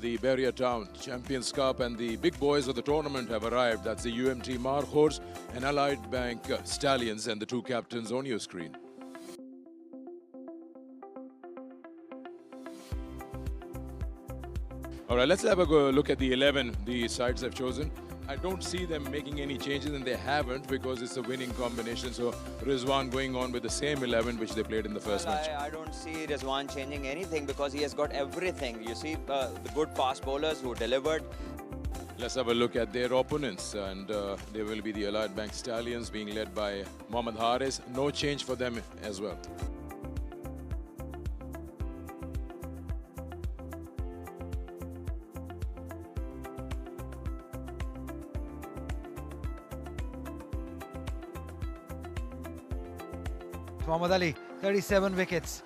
the Barrier Town Champions Cup, and the big boys of the tournament have arrived. That's the UMT Markhor and Allied Bank Stallions, and the two captains on your screen. All right, let's have a look at the 11 the sides have chosen. I don't see them making any changes, and they haven't, because it's a winning combination. So Rizwan going on with the same 11 which they played in the first match. I don't see Rizwan changing anything, because he has got everything. You see the good fast bowlers who delivered. Let's have a look at their opponents, and they will be the Allied Bank Stallions, being led by Mohammad Haris. No change for them as well. Mohammad Ali, 37 wickets,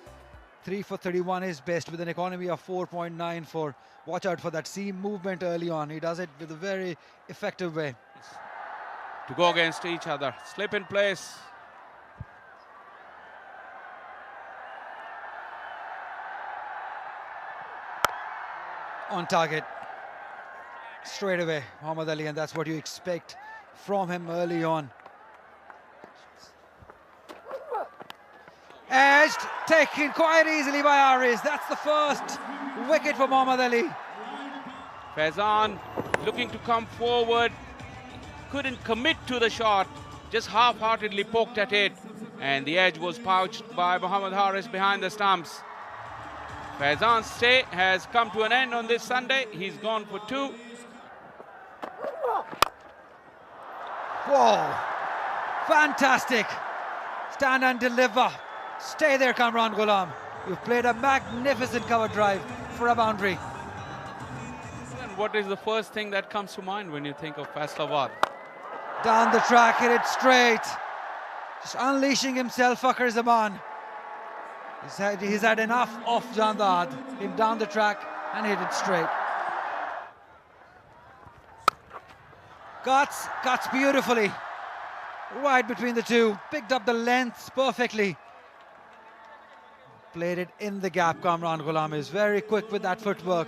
3 for 31 is best, with an economy of 4.94. Watch out for that seam movement early on. He does it with a very effective way. To go against each other, slip in place. On target, straight away, Mohammad Ali, and that's what you expect from him early on. Edged, taken quite easily by Haris. That's the first wicket for Mohammad Ali. Faizan looking to come forward, couldn't commit to the shot, just half-heartedly poked at it, and the edge was pouched by Mohammad Haris behind the stumps. Faizan's stay has come to an end on this Sunday. He's gone for 2. Whoa, fantastic. Stand and deliver. Stay there, Kamran Ghulam. You've played a magnificent cover drive for a boundary. And what is the first thing that comes to mind when you think of Faisalabad? Down the track, hit it straight. Just unleashing himself, Fakhar Zaman. He's had enough of Jandad. Him down the track and hit it straight. Cuts beautifully. Right between the two. Picked up the lengths perfectly. Played it in the gap. Kamran Ghulam is very quick with that footwork.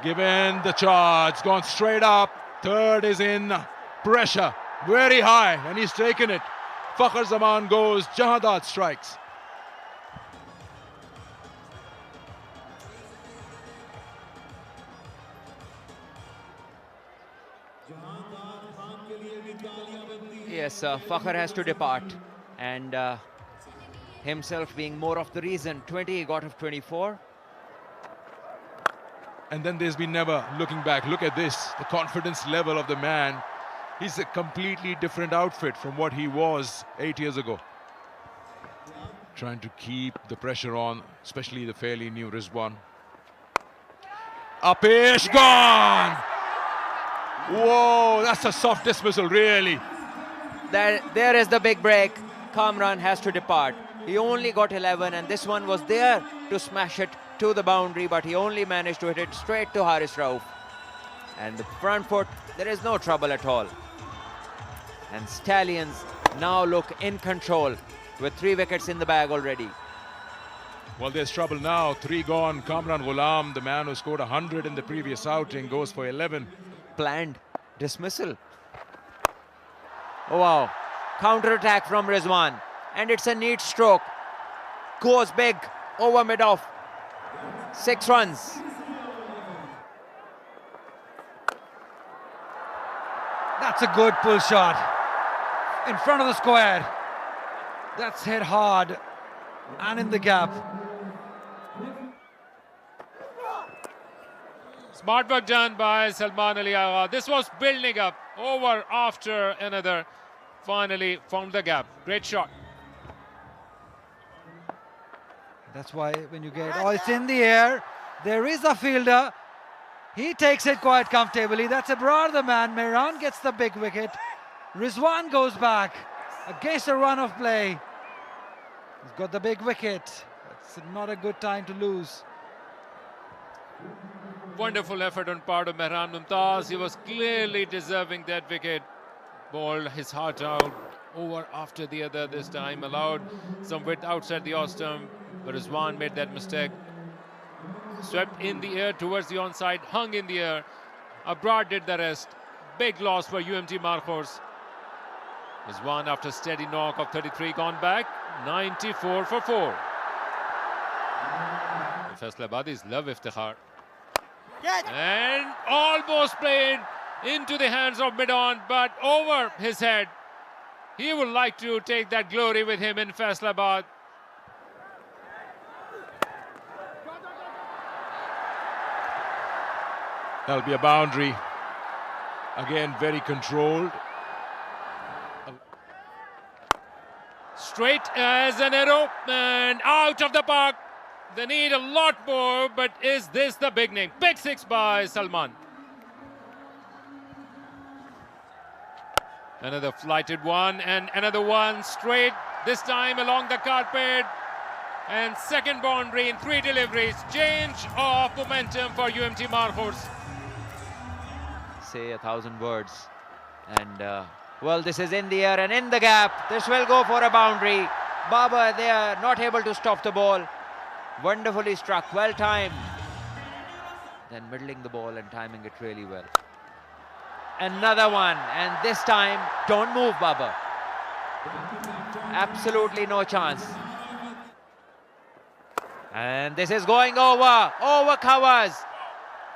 Given the charge, gone straight up. Third is in. Pressure very high, and he's taken it. Fakhar Zaman goes, Jahadat strikes. Yes, Fakhar has to depart, and himself being more of the reason. 20, he got of 24. And then there's been never looking back. Look at this, the confidence level of the man. He's a completely different outfit from what he was 8 years ago. Trying to keep the pressure on, especially the fairly new Rizwan. Apesh gone! Whoa, that's a soft dismissal, really. There is the big break. Kamran has to depart. He only got 11, and this one was there to smash it to the boundary, but he only managed to hit it straight to Haris Rauf. And the front foot, there is no trouble at all. And Stallions now look in control with 3 wickets in the bag already. Well, there's trouble now. 3 gone. Kamran Ghulam, the man who scored 100 in the previous outing, goes for 11. Planned dismissal. Oh wow, counter-attack from Rizwan, and it's a neat stroke. Goes big over mid-off. 6 runs. That's a good pull shot. In front of the square. That's hit hard and in the gap. Smart work done by Salman Ali Agha. This was building up, over after another. Finally found the gap. Great shot. That's why when you get, oh, it's in the air. There is a fielder. He takes it quite comfortably. That's Abrar, the man. Mehran gets the big wicket. Rizwan goes back against a run of play. He's got the big wicket. It's not a good time to lose. Wonderful effort on part of Mehran Mumtaz. He was clearly deserving that wicket. Bowled his heart out, over after the other this time. Allowed some width outside the off stump. but Rizwan made that mistake. Swept in the air towards the onside, hung in the air. Abrar did the rest. Big loss for UMT Markhors. Rizwan, after steady knock of 33, gone back. 94 for 4. The Faisalabadis love Iftikhar. And almost played into the hands of mid-on, but over his head. He would like to take that glory with him in Faisalabad. That'll be a boundary. Again, very controlled. Straight as an arrow and out of the park. They need a lot more, but is this the beginning? Big six by Salman. Another flighted one and another one straight, this time along the carpet. And second boundary in 3 deliveries. Change of momentum for UMT Markhors. Say 1,000 words. And well, this is in the air and in the gap. This will go for a boundary. Babar, they are not able to stop the ball. Wonderfully struck, well timed. Then middling the ball and timing it really well. Another one, and this time, don't move, Babar. Absolutely no chance. And this is going over covers.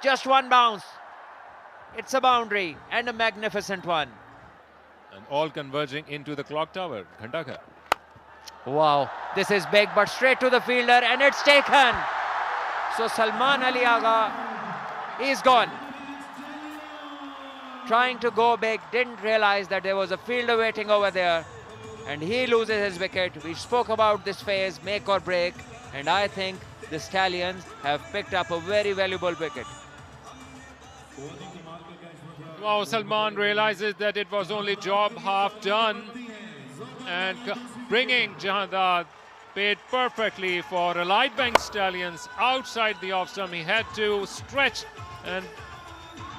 Just one bounce. It's a boundary and a magnificent one. And all converging into the clock tower. Ghandakar. Wow, this is big, but straight to the fielder, and it's taken. So Salman Ali Agha is gone. Trying to go big, didn't realize that there was a fielder waiting over there, and he loses his wicket. We spoke about this phase, make or break, and I think the Stallions have picked up a very valuable wicket. Wow, Salman realizes that it was only job half done, and bringing Jahandad paid perfectly for a light bank Stallions outside the off stump. He had to stretch and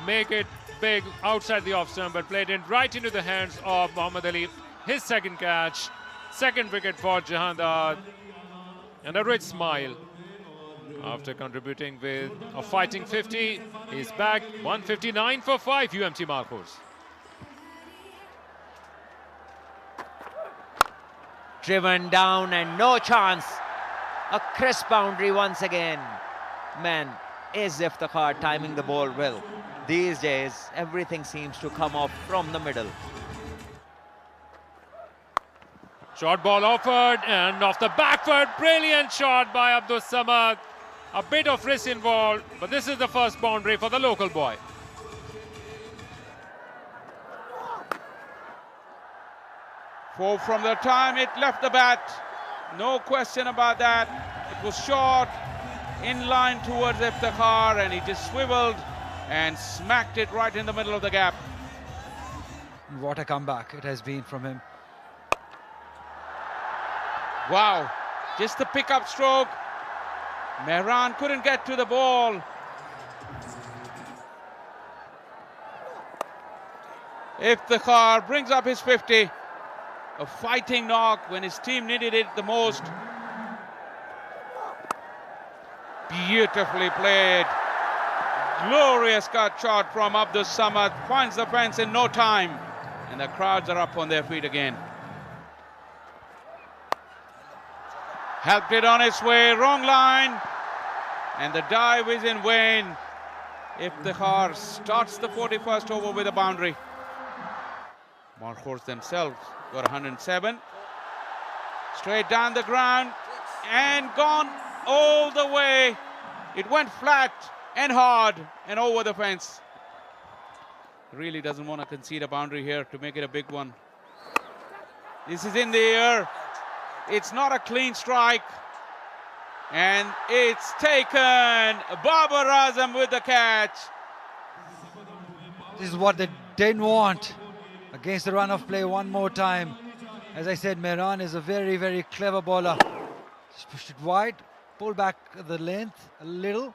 make it big outside the off stump, but played it right into the hands of Muhammad Ali. His second catch, second wicket for Jahandad, and a rich smile. After contributing with a fighting 50, he's back 159 for 5 UMT Markhors. Driven down and no chance. A crisp boundary once again. Man, is Iftikhar timing the ball well. These days, everything seems to come off from the middle. Short ball offered and off the back foot. Brilliant shot by Abdul Samad. A bit of risk involved, but this is the first boundary for the local boy. Four from the time it left the bat. No question about that. It was short, in line towards Iftikhar, and he just swiveled and smacked it right in the middle of the gap. What a comeback it has been from him. Wow, just the pickup stroke. Mehran couldn't get to the ball. Iftikhar brings up his 50. A fighting knock when his team needed it the most. Beautifully played. Glorious cut shot from Abdul Samad. Finds the fence in no time. And the crowds are up on their feet again. Helped it on its way, wrong line. And the dive is in vain. Iftikhar starts the 41st over with a boundary. Markhors themselves got 107. Straight down the ground and gone all the way. It went flat and hard and over the fence. Really doesn't want to concede a boundary here to make it a big one. This is in the air. It's not a clean strike. And it's taken. Babar Azam with the catch. This is what they didn't want. Against the run of play one more time. As I said, Mehran is a very, very clever bowler. Just pushed it wide, pulled back the length a little.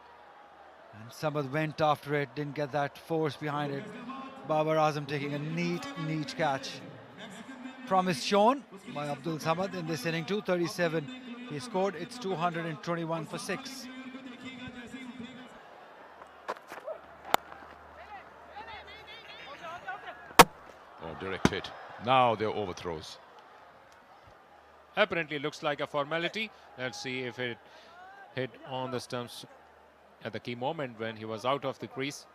And Samad went after it, didn't get that force behind it. Babar Azam taking a neat catch. Promise shown by Abdul Samad in this inning, 237 He scored, it's 221 for 6. Oh, direct hit. Now they're overthrows. Apparently looks like a formality. Let's see if it hit on the stumps at the key moment when he was out of the crease.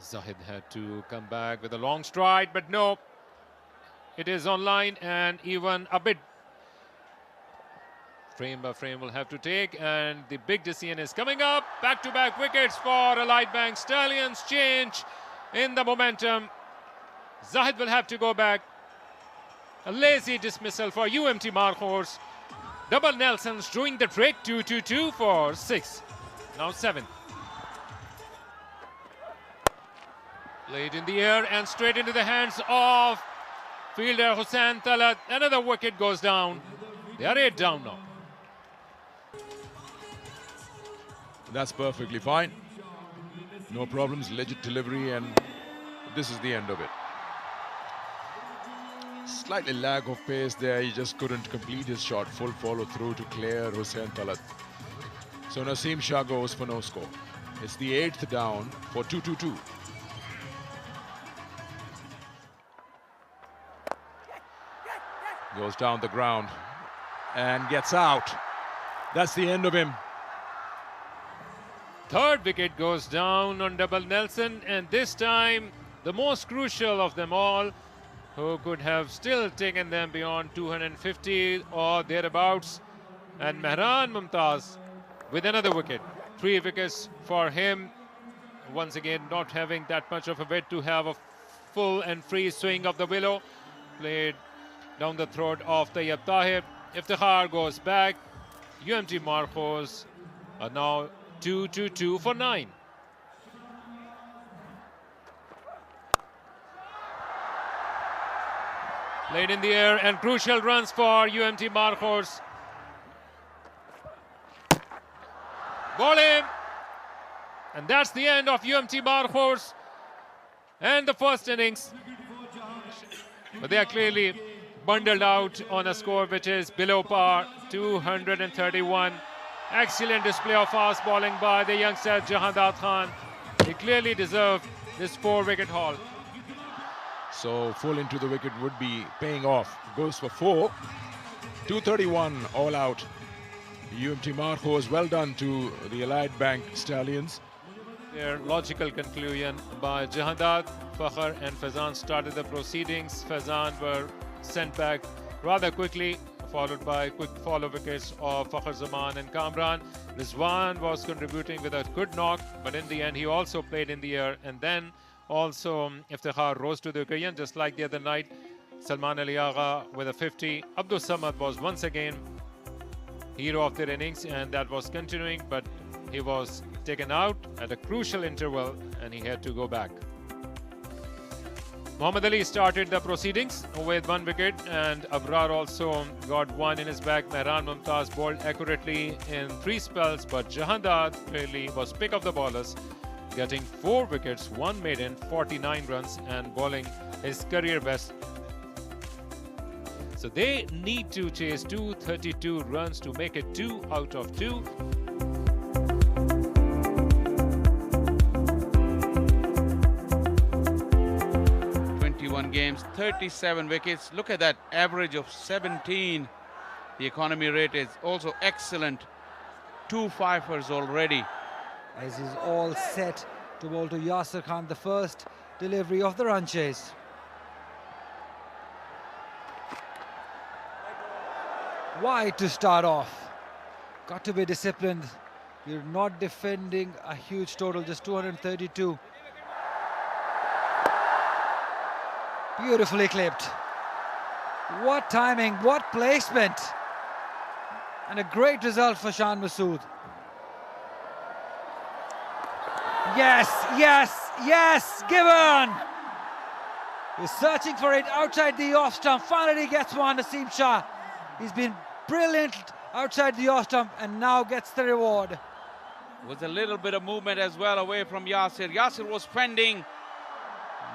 Zahid had to come back with a long stride, but no. It is online and even a bit frame by frame will have to take, and the big decision is coming up. Back-to-back wickets for Allied Bank Stallions. Change in the momentum. Zahid will have to go back. A lazy dismissal for UMT Markhor. Double Nelson's doing the trick. 2-2-2 for 6. Now 7. Played in the air and straight into the hands of fielder Hussain Talat. Another wicket goes down. They are 8 down now. That's perfectly fine. No problems, legit delivery, and this is the end of it. Slightly lag of pace there, he just couldn't complete his shot. Full follow through to clear Hussain Talat. So Naseem Shah goes for no score. It's the 8th down for 2-2-2. Goes down the ground and gets out. That's the end of him. Third wicket goes down on Double Nelson, and this time the most crucial of them all, who could have still taken them beyond 250 or thereabouts, and Mehran Mumtaz with another wicket. 3 wickets for him. Once again, not having that much of a weight to have a full and free swing of the willow. Played down the throat of Tayyab Tahir. Iftikhar goes back. UMT Markhor are now 2-2-2 for 9. Played in the air and crucial runs for UMT Markhor. Ball him. And that's the end of UMT Markhor and the first innings. But they are clearly bundled out on a score which is below par, 231. Excellent display of fast bowling by the youngster Jahandad Khan. He clearly deserved this 4-wicket haul. So full into the wicket would be paying off. Goes for 4. 231 all out. UMT Markhor, well done to the Allied Bank Stallions. Their logical conclusion by Jahandad, Fakhr and Faizan started the proceedings. Faizan were sent back rather quickly, followed by quick follow wickets of Fakhr Zaman and Kamran. Rizwan was contributing with a good knock, but in the end he also played in the air, and then also Iftikhar rose to the occasion just like the other night. Salman Ali Agha with a 50. Abdul Samad was once again hero of their innings, and that was continuing, but he was taken out at a crucial interval and he had to go back. Muhammad Ali started the proceedings with 1 wicket, and Abrar also got 1 in his bag. Mehran Mumtaz bowled accurately in 3 spells, but Jahandad clearly was pick of the bowlers, getting 4 wickets, 1 maiden, 49 runs, and bowling his career best. So they need to chase 232 runs to make it 2 out of 2. Games, 37 wickets. Look at that average of 17. The economy rate is also excellent. 2 fifers already. As is all set to bowl to Yasir Khan, the first delivery of the run chase. Wide to start off. Got to be disciplined. You're not defending a huge total, just 232. Beautifully clipped. What timing, what placement. And a great result for Shan Masood. Yes, yes, yes, given. He's searching for it outside the off stump. Finally gets one, Naseem Shah. He's been brilliant outside the off stump and now gets the reward. Was a little bit of movement as well away from Yasir. Yasir was fending.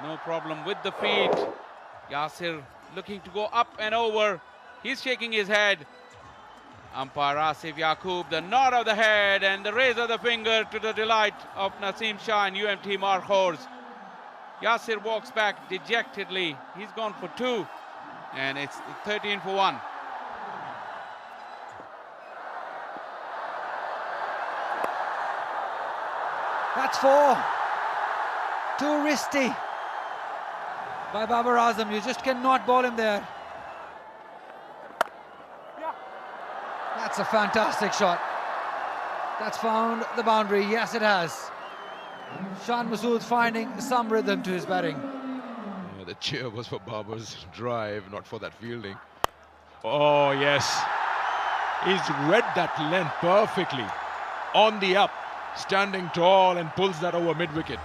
No problem with the feet. Yasir looking to go up and over. He's shaking his head. Umpire Asif Yaqub, the nod of the head and the raise of the finger to the delight of Naseem Shah and UMT Markhors. Yasir walks back dejectedly. He's gone for 2, and it's 13 for 1. That's 4. Too risky by Babar Azam. You just cannot ball him there. That's a fantastic shot. That's found the boundary. Yes, it has. Shan Masood finding some rhythm to his batting. Yeah, the cheer was for Babar's drive, not for that fielding. Oh, yes. He's read that length perfectly. On the up, standing tall, and pulls that over mid-wicket.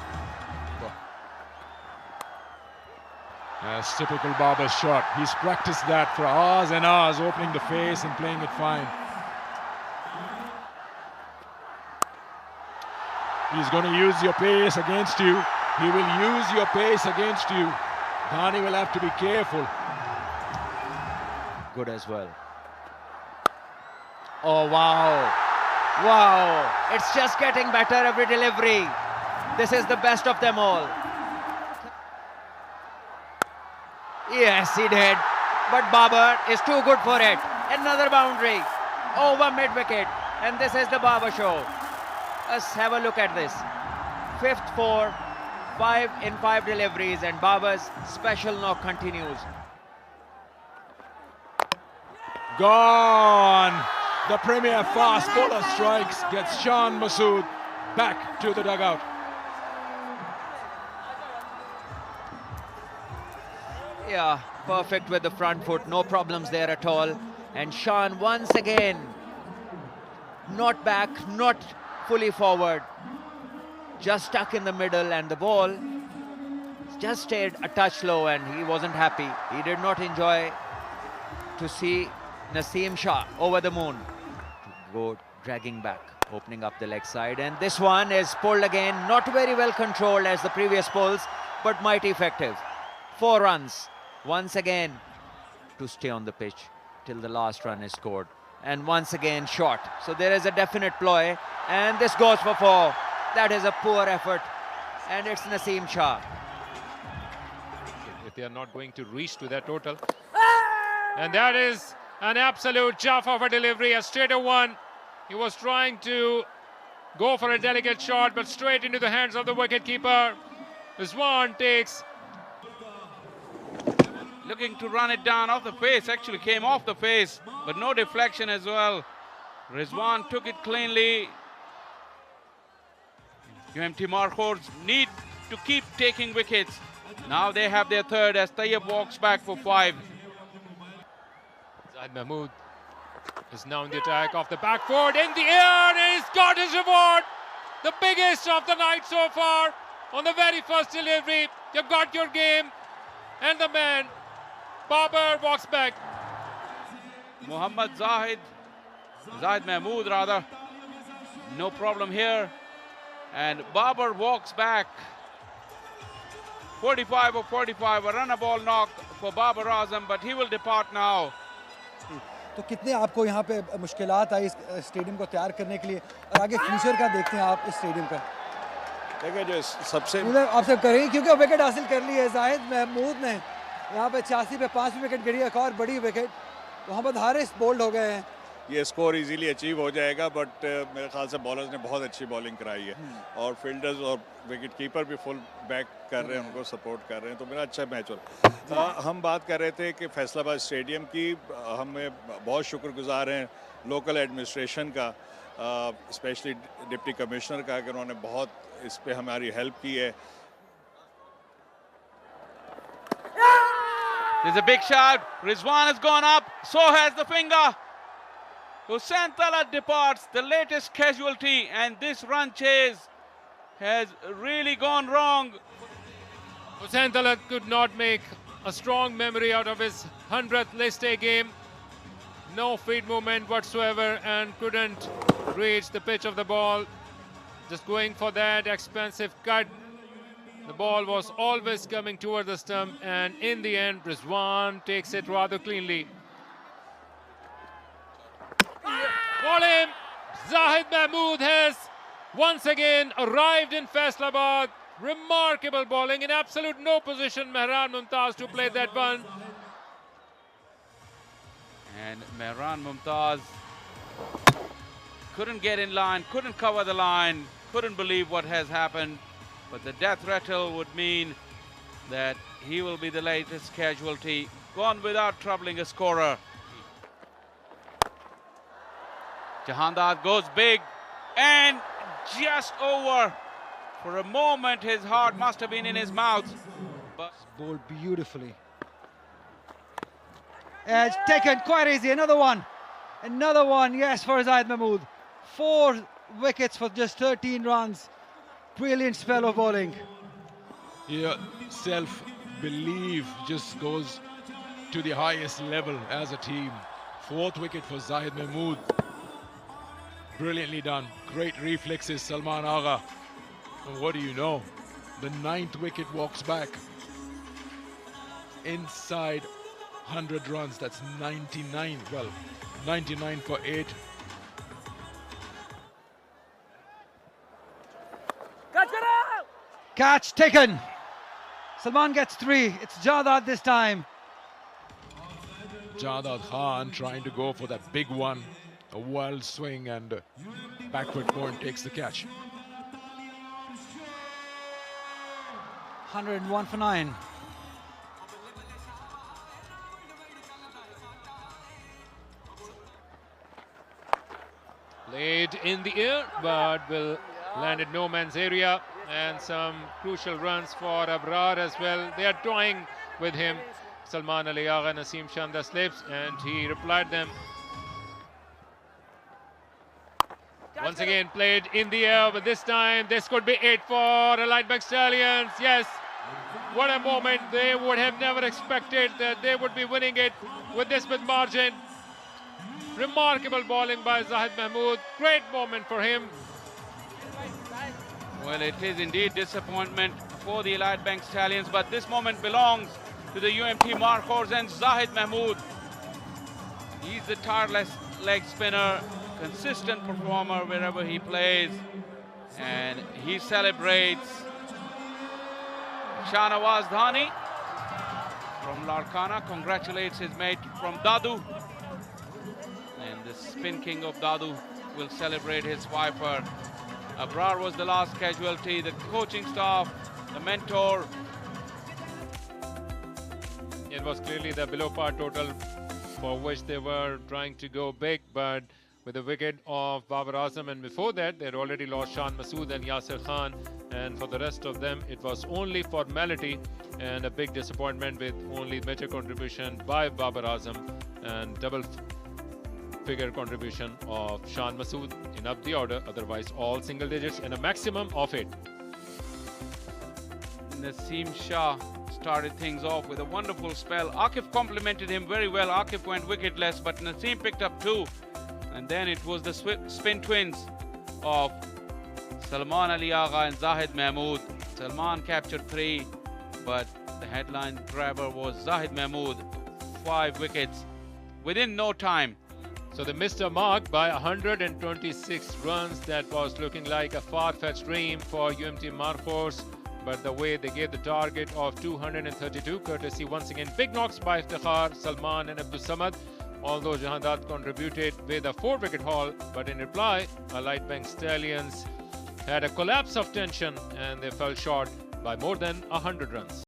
That's typical Babar's shot. He's practiced that for hours and hours, opening the face and playing it fine. He's going to use your pace against you. He will use your pace against you. Dhani will have to be careful. Good as well. Oh, wow. Wow. It's just getting better every delivery. This is the best of them all. Yes, he did. But Babar is too good for it. Another boundary over mid-wicket. And this is the Babar show. Let's have a look at this. 5th 4, 5 in 5 deliveries, and Babar's special knock continues. Gone. The premier fast bowler strikes, gets Shan Masood back to the dugout. Yeah, perfect with the front foot, no problems there at all. And Shan once again, not back, not fully forward, just stuck in the middle, and the ball just stayed a touch low, and he wasn't happy. He did not enjoy to see Naseem Shah over the moon. Go dragging back, opening up the leg side, and this one is pulled again, not very well controlled as the previous pulls, but mighty effective. 4 runs, once again to stay on the pitch till the last run is scored. And once again short. So there is a definite ploy, and this goes for 4. That is a poor effort, and it's Naseem Shah. If they are not going to reach to their total. And that is an absolute chuff of a delivery, a straighter one. He was trying to go for a delicate shot, but straight into the hands of the wicketkeeper. Rizwan takes. Looking to run it down off the face, actually came off the face, but no deflection as well. Rizwan took it cleanly. UMT Markhor need to keep taking wickets. Now they have their 3rd as Tayyab walks back for 5. Zaid Mahmood is now in the attack off the back foot, in the air, and he's got his reward. The biggest of the night so far. On the very first delivery, you've got your game, and the man, Babar, walks back. Muhammad Zaid Mahmood rather, no problem here. And Babar walks back. 45 or 45, a run ball knock for Babar Azam, but he will depart now. तो कितने आपको यहाँ पे मुश्किलात आई इस stadium को तैयार करने के लिए, और आगे फ्यूचर का देखते हैं आप इस स्टेडियम का? देखिए जो सबसे आपसे करेंगे क्योंकि विकेट हासिल कर ली है जाहिद महमूद ने। यहाँ पे 86 पे 5 विकेट गिरी, एक और बड़ी विकेट। मोहम्मद हारिस बोल्ड हो गए हैं। ये स्कोर इजीली अचीव हो जाएगा, बट मेरे ख्याल से बॉलर्स ने बहुत अच्छी बॉलिंग कराई है, और फील्डर्स और विकेट कीपर भी फुल बैक कर रहे हैं, उनको सपोर्ट कर रहे हैं, तो मेरा अच्छा मैच हो रहा है। हम बात कर रहे थे कि फैसलाबाद स्टेडियम की, हमें बहुत शुक्रगुजार हैं लोकल एडमिनिस्ट्रेशन का, स्पेशली डिप्टी कमिश्नर का, कि उन्होंने बहुत इस पे हमारी हेल्प की है। There's a big shout. Rizwan has gone up, so has the finger. Hussain Talat departs, the latest casualty, and this run chase has really gone wrong. Hussain Talat could not make a strong memory out of his 100th list A game. No feet movement whatsoever, and couldn't reach the pitch of the ball. Just going for that expensive cut. The ball was always coming toward the stump, and in the end, Rizwan takes it rather cleanly. for him. Zahid Mahmood has once again arrived in Faisalabad. Remarkable bowling, in absolute no position Mehran Mumtaz to play that one. And Mehran Mumtaz couldn't get in line, couldn't cover the line, couldn't believe what has happened. But the death rattle would mean that he will be the latest casualty, gone without troubling a scorer. Jahandad goes big and just over. For a moment, his heart must have been in his mouth. But Bowled beautifully. Edge taken quite easy. Another one. Another one, yes, for Zahid Mahmood. 4 wickets for just 13 runs. Brilliant spell of bowling. Yeah, self-belief just goes to the highest level as a team. 4th wicket for Zahid Mahmood. Brilliantly done. Great reflexes, Salman Agha. And what do you know? The 9th wicket walks back. Inside 100 runs, that's 99. Well, 99 for 8. Catch taken. Salman gets 3. It's Jadad this time. Jadad Khan trying to go for that big one. A wild swing and backward point takes the catch. 101 for 9. Played in the air, but will land in no man's area. And some crucial runs for Abrar as well. They are toying with him. Salman Ali Agha, Naseem Chanda slips, and he replied them. Once again played in the air, but this time this could be it for Lightback Stallions. Yes, what a moment. They would have never expected that they would be winning it with this big margin. Remarkable bowling by Zahid Mahmood. Great moment for him. well, it is indeed disappointment for the Elite Bank Stallions, but this moment belongs to the UMT Markhors and Zahid Mahmood. He's the tireless leg spinner, consistent performer wherever he plays, and he celebrates. Shahnawaz Dhani from Larkana congratulates his mate from Dadu, and the spin king of Dadu will celebrate his wiper. Abrar was the last casualty. The coaching staff, the mentor. It was clearly the below par total for which they were trying to go big, but with the wicket of Babar Azam, and before that they had already lost Shan Masood and Yasir Khan, and for the rest of them it was only formality and a big disappointment with only major contribution by Babar Azam and double figure contribution of Shan Masood in up the order, otherwise all single digits and a maximum of 8. Naseem Shah started things off with a wonderful spell. Akif complimented him very well. Akif went wicketless, but Naseem picked up 2. And then it was the spin twins of Salman Ali Agha and Zahid Mahmood. Salman captured 3, but the headline grabber was Zahid Mahmood. 5 wickets within no time. So they missed a mark by 126 runs. That was looking like a far-fetched dream for UMT Markhors, but the way they gave the target of 232, courtesy once again big knocks by Iftikhar, Salman and Abdul Samad. Although Jahandad contributed with a 4-wicket haul, but in reply, Elite Bank Stallions had a collapse of tension and they fell short by more than 100 runs.